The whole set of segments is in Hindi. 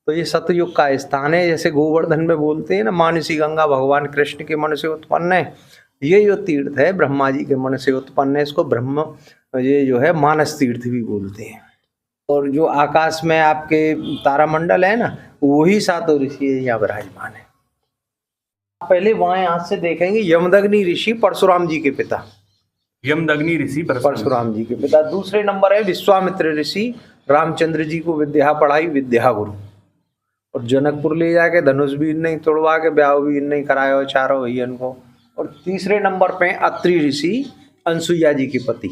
तो ये सतयुग का स्थान है। जैसे गोवर्धन में बोलते हैं ना, मानसी गंगा भगवान कृष्ण के मन से उत्पन्न है। ये जो तीर्थ है ब्रह्मा जी के मन से उत्पन्न है, इसको ब्रह्म ये जो है मानस तीर्थ भी बोलते हैं। और जो आकाश में आपके तारामंडल है ना, वही सातों ऋषि यहाँ विराजमान है। पहले बाएं हाथ से देखेंगे यमदग्नि ऋषि परशुराम जी के पिता, यमदग्नि ऋषि परशुराम जी के पिता। दूसरे नंबर है विश्वामित्र ऋषि, रामचंद्र जी को विद्या पढ़ाई, विद्या गुरु। और जनकपुर ले जाके धनुष भी नहीं तोड़वा के ब्याह भी नहीं कराया चारों भैयन को। और तीसरे नंबर पे अत्रि ऋषि, अनसुईया जी के पति,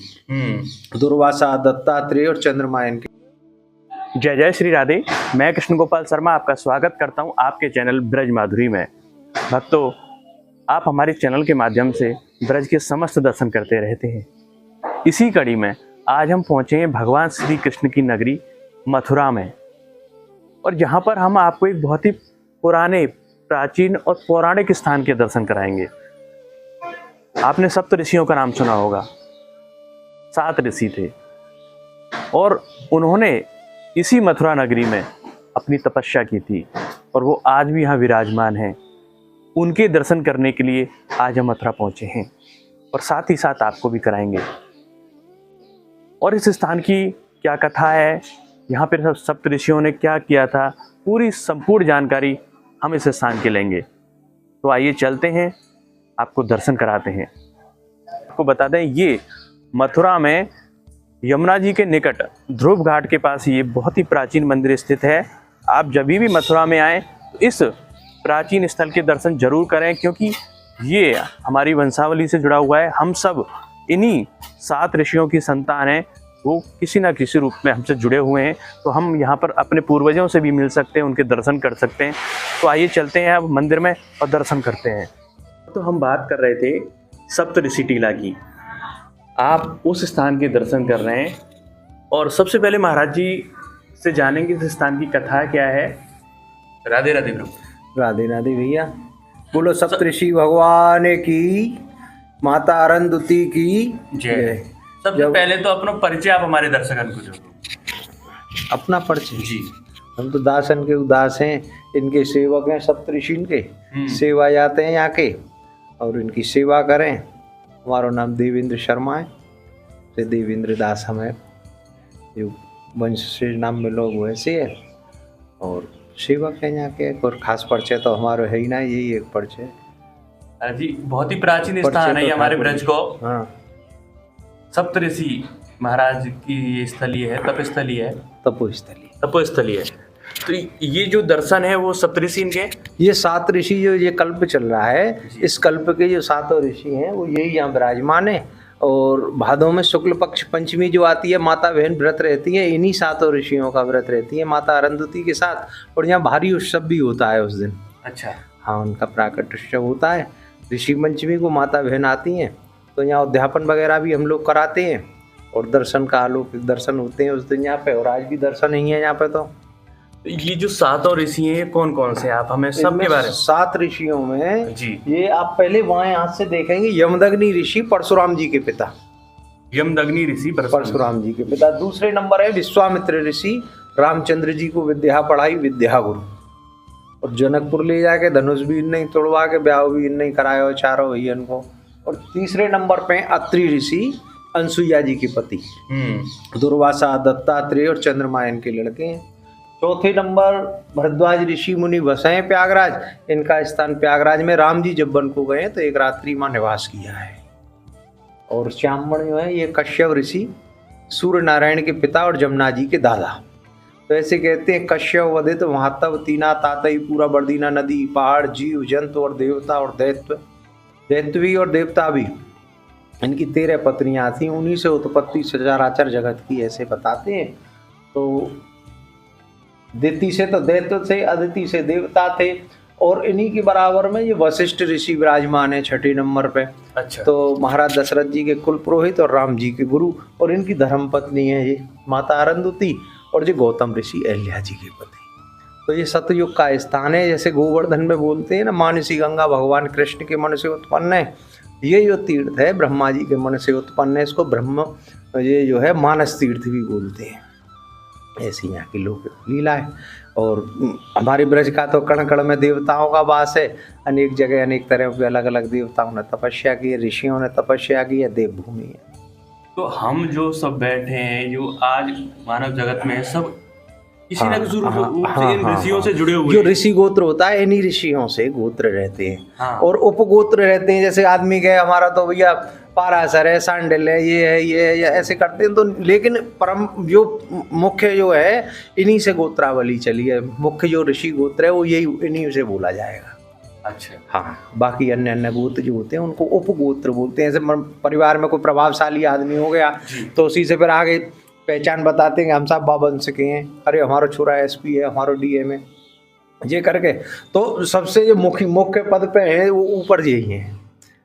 दुर्वासा, दत्तात्रेय और चंद्रमायन के। जय जय श्री राधे। मैं कृष्ण गोपाल शर्मा आपका स्वागत करता हूं आपके चैनल ब्रज माधुरी में। भक्तों, आप हमारे चैनल के माध्यम से ब्रज के समस्त दर्शन करते रहते हैं। इसी कड़ी में आज हम पहुंचे हैं भगवान श्री कृष्ण की नगरी मथुरा में, और जहां पर हम आपको एक बहुत ही पुराने, प्राचीन और पौराणिक स्थान के दर्शन कराएंगे। आपने सप्त ऋषियों का नाम सुना होगा। 7 ऋषि थे और उन्होंने इसी मथुरा नगरी में अपनी तपस्या की थी, और वो आज भी यहाँ विराजमान हैं। उनके दर्शन करने के लिए आज हम मथुरा पहुँचे हैं, और साथ ही साथ आपको भी कराएंगे। और इस स्थान की क्या कथा है, यहाँ पर सप्त ऋषियों ने क्या किया था, पूरी संपूर्ण जानकारी हम इस स्थान की लेंगे। तो आइए चलते हैं, आपको दर्शन कराते हैं। आपको बता दें, ये मथुरा में यमुना जी के निकट ध्रुव घाट के पास ये बहुत ही प्राचीन मंदिर स्थित है। आप जब भी मथुरा में आएँ तो इस प्राचीन स्थल के दर्शन जरूर करें, क्योंकि ये हमारी वंशावली से जुड़ा हुआ है। हम सब इन्हीं 7 ऋषियों की संतान हैं। वो किसी न किसी रूप में हमसे जुड़े हुए हैं, तो हम यहाँ पर अपने पूर्वजों से भी मिल सकते हैं, उनके दर्शन कर सकते हैं। तो आइए चलते हैं अब मंदिर में और दर्शन करते हैं। तो हम बात कर रहे थे सप्त ऋषि टीला की। आप उस स्थान के दर्शन कर रहे हैं, और सबसे पहले महाराज जी से जानेंगे इस स्थान की कथा क्या है। राधे राधे प्रभु। राधे राधे भैया। बोलो सप्त ऋषि भगवान की, माता अरुंधति की जय। सबसे पहले तो अपना परिचय आप हमारे दर्शकों को दो। अपना परिचय जी। हम तो दासन के उदास हैं, इनके सेवक हैं। सप्त ऋषि के सेवा जाते हैं यहाँ के, और इनकी सेवा करें। हमारा नाम देवेंद्र शर्मा है, से देवेंद्र दास हमें जो वंश से नाम में लोग वैसे है, और सेवक हैं यहाँ के। और खास परिचय तो हमारा है ही ना, यही एक परिचय। जी, बहुत ही प्राचीन स्थान है हमारे ब्रज को। हाँ, सप्त ऋषि महाराज की ये स्थली है, तपस्थली है, तपोस्थली है। तो ये जो दर्शन है वो सप्त ऋषि इनके, ये 7 ऋषि जो ये कल्प चल रहा है, इस कल्प के जो 7 ऋषि हैं वो यही यहाँ विराजमान है। और भादों में शुक्ल पक्ष पंचमी जो आती है, माता बहन व्रत रहती है, इन्हीं 7 ऋषियों का व्रत रहती है माता अरुंधति के साथ। और यहाँ भारी उत्सव भी होता है उस दिन। अच्छा। हाँ, उनका प्राकट उत्सव होता है। ऋषि पंचमी को माता बहन आती हैं, तो यहाँ अध्यापन वगैरह भी हम लोग कराते हैं, और दर्शन का अलौकिक दर्शन होते हैं उस दिन यहाँ पे। और आज भी दर्शन ही है यहाँ पे। तो ये जो 7 ऋषि हैं कौन कौन से, आप हमें सब के बारे में। 7 ऋषियों में जी, ये आप पहले बाएं हाथ से देखेंगे यमदग्नि ऋषि, परशुराम जी के पिता, यमदग्नि ऋषि परशुराम जी के पिता। दूसरे नंबर है विश्वामित्र ऋषि, रामचंद्र जी को विद्या पढ़ाई, विद्या गुरु। और जनकपुर ले जाके धनुष भी नहीं तोड़वा के ब्याह भी नहीं कराया चारों भैयन को। और तीसरे नंबर पे अत्रि ऋषि, अनसुईया जी के पति, दुर्वासा, दत्तात्रेय और चंद्रमायन के लड़के हैं। चौथे नंबर भरद्वाज ऋषि मुनि बसे हैं प्रयागराज। इनका स्थान प्रयागराज में। राम जी जब वन को गए तो एक रात्रि मां निवास किया है। और श्यामण जो है ये कश्यप ऋषि, सूर्य नारायण के पिता और जमुना जी के दादा। तो ऐसे कहते हैं कश्यप वधित महातव तीना तातई पूरा बर्दीना नदी, पहाड़, जीव जंतु और देवता और दैत्वी और देवता भी। इनकी 13 पत्नियां थी, उन्हीं से उत्पत्ति सचराचर जगत की, ऐसे बताते हैं। तो दिति से तो दैत्य थे, अदिति से देवता थे, और इन्हीं के बराबर में ये वशिष्ठ ऋषि विराजमान है 6 नंबर पे। अच्छा। तो महाराज दशरथ जी के कुल पुरोहित और राम जी के गुरु, और इनकी धर्म पत्नी है ये माता अरुंधति, और ये गौतम ऋषि अहिल्या जी के पति। तो ये सतयुग का स्थान है। जैसे गोवर्धन में बोलते हैं ना, मानसी गंगा भगवान कृष्ण के मन से उत्पन्न है। ये जो तीर्थ है ब्रह्मा जी के मन से उत्पन्न है, इसको ब्रह्म ये जो है मानस तीर्थ भी बोलते हैं। ऐसी यहाँ की लोक लीला है। और हमारे ब्रज का तो कण कण में देवताओं का वास है। अनेक जगह अनेक तरह के अलग अलग देवताओं ने तपस्या की है, ऋषियों ने तपस्या की है, देवभूमि है। तो हम जो सब बैठे हैं, जो आज मानव जगत में है, सब किसी न किसी रूप से इन ऋषियों से जुड़े हुए जो हैं। ऋषि गोत्र होता है इन्हीं ऋषियों से गोत्र रहते हैं। हाँ। और उपगोत्र रहते हैं। जैसे आदमी के हमारा तो भैया पाराशर है, सांडिल है, ये है, ये है, या ऐसे करते हैं। तो लेकिन परम जो मुख्य जो है इन्हीं से गोत्रावली चली है। मुख्य जो ऋषि गोत्र है वो यही इन्हीं से बोला जाएगा। अच्छा। हाँ, बाकी अन्य अन्य गोत्र जो होते हैं उनको उपगोत्र बोलते हैं। जैसे परिवार में कोई प्रभावशाली आदमी हो गया तो उसी से फिर आगे पहचान बताते हैं कि हम सब बाबंश के हैं, अरे हमारा छोरा एसपी है, हमारा डीएम है, ये करके। तो सबसे जो मुख्य पद पे है वो ऊपर यही है,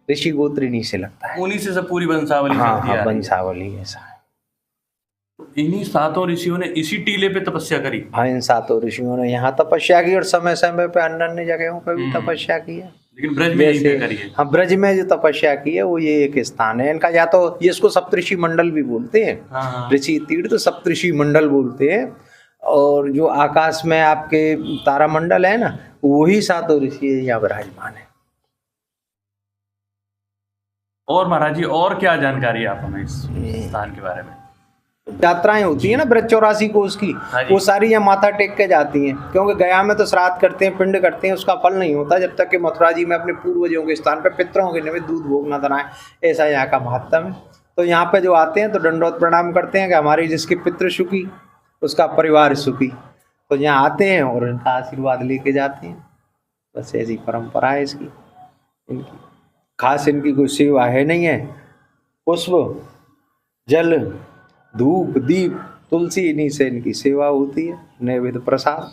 ऋषि गोत्र इन्हीं से लगता है। उन्हीं से सब पूरी वंशावली हाँ चलती आ हाँ, रही है। वंशावली ऐसा है। इन्हीं सातों ऋषियों ने इसी टीले पे तपस्या करी। हाँ, इन सातों ऋषियों ने यहाँ तपस्या की और समय समय पे अन्य अन्य जगहों पे भी तपस्या की है। लेकिन ब्रज में यही करी है। हाँ, ब्रज में जो तपस्या की है वो ये एक स्थान है इनका। या तो ये इसको सप्तऋषि मंडल भी बोलते हैं। हाँ। ऋषि तीर्थ सप्तऋषि मंडल बोलते हैं। और जो आकाश में आपके तारा मंडल है ना, वही सातों ऋषि यहाँ विराजमान है। और महाराज जी, और क्या जानकारी है आप हमें इस स्थान के बारे में? यात्राएं होती है ना ब्रज 84 कोस की, हाँ जी। वो सारी यहाँ माथा टेक के जाती हैं। क्योंकि गया में तो श्राद्ध करते हैं, पिंड करते हैं, उसका फल नहीं होता जब तक कि मथुरा जी में अपने पूर्वजों के स्थान पे पितरों के निमित्त दूध भोग न कराएं। ऐसा यहाँ का महत्व है। तो यहाँ पे जो आते हैं तो दंडोत प्रणाम करते हैं कि हमारी जिसकी पितृ सुखी उसका परिवार सुखी। तो यहाँ आते हैं और इनका आशीर्वाद लेके जाते हैं। बस ऐसी परंपरा है इसकी। इनकी खास इनकी कोई सेवा है नहीं है। पुष्प, जल, धूप, दीप, तुलसी, इन्हीं से इनकी सेवा होती है, नैवेद्य प्रसाद।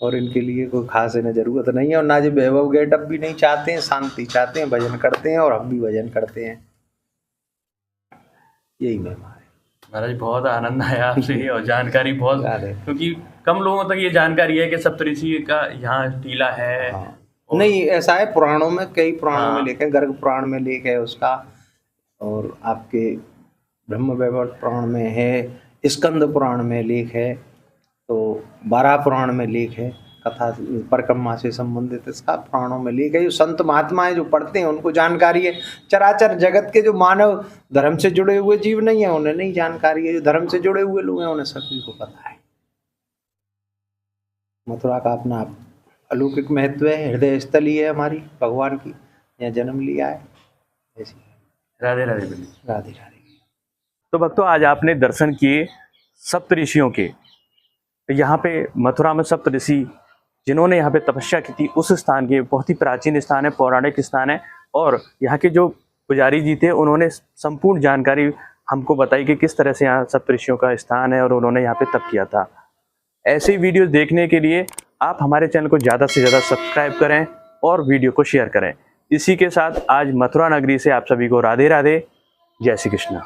और इनके लिए कोई खास इन्हें जरूरत नहीं है। और ना जो वैभव गेटअप भी नहीं चाहते हैं, शांति चाहते हैं, भजन करते हैं और हम भी भजन करते हैं। यही महिमा है महाराज। बहुत आनंद आया आपसे और जानकारी बहुत, याद है। क्योंकि कम लोगों तक ये जानकारी है कि सप्तऋषि का यहाँ टीला है। हाँ। नहीं, ऐसा है पुराणों में, कई पुराणों में हाँ। लेख है। गर्ग पुराण में लेख है उसका, और आपके ब्रह्म वैवर्त पुराण में है, स्कंद पुराण में लेख है, तो 12 पुराण में लेख है। कथा परिक्रमा से संबंधित इसका पुराणों में लेख है। जो संत महात्मा है जो पढ़ते हैं उनको जानकारी है। चराचर जगत के जो मानव धर्म से जुड़े हुए जीव नहीं है उन्हें नहीं जानकारी है। जो धर्म से जुड़े हुए लोग हैं उन्हें सभी को पता है। मथुरा का अपना अलौकिक महत्व है। हृदय स्थली है हमारी भगवान की, यहाँ जन्म लिया है। ऐसी राधे राधे बोलिए। राधे राधे। तो भक्तों, आज आपने दर्शन किए सप्तऋषियों के। यहाँ पे मथुरा में सप्तऋषि जिन्होंने यहाँ पे तपस्या की थी, उस स्थान के बहुत ही प्राचीन स्थान है, पौराणिक स्थान है। और यहाँ के जो पुजारी जी थे उन्होंने संपूर्ण जानकारी हमको बताई कि किस तरह से यहाँ सप्तऋषियों का स्थान है और उन्होंने यहाँ पे तप किया था। ऐसे ही वीडियो देखने के लिए आप हमारे चैनल को ज़्यादा से ज़्यादा सब्सक्राइब करें और वीडियो को शेयर करें। इसी के साथ आज मथुरा नगरी से आप सभी को राधे राधे, जय श्री कृष्ण।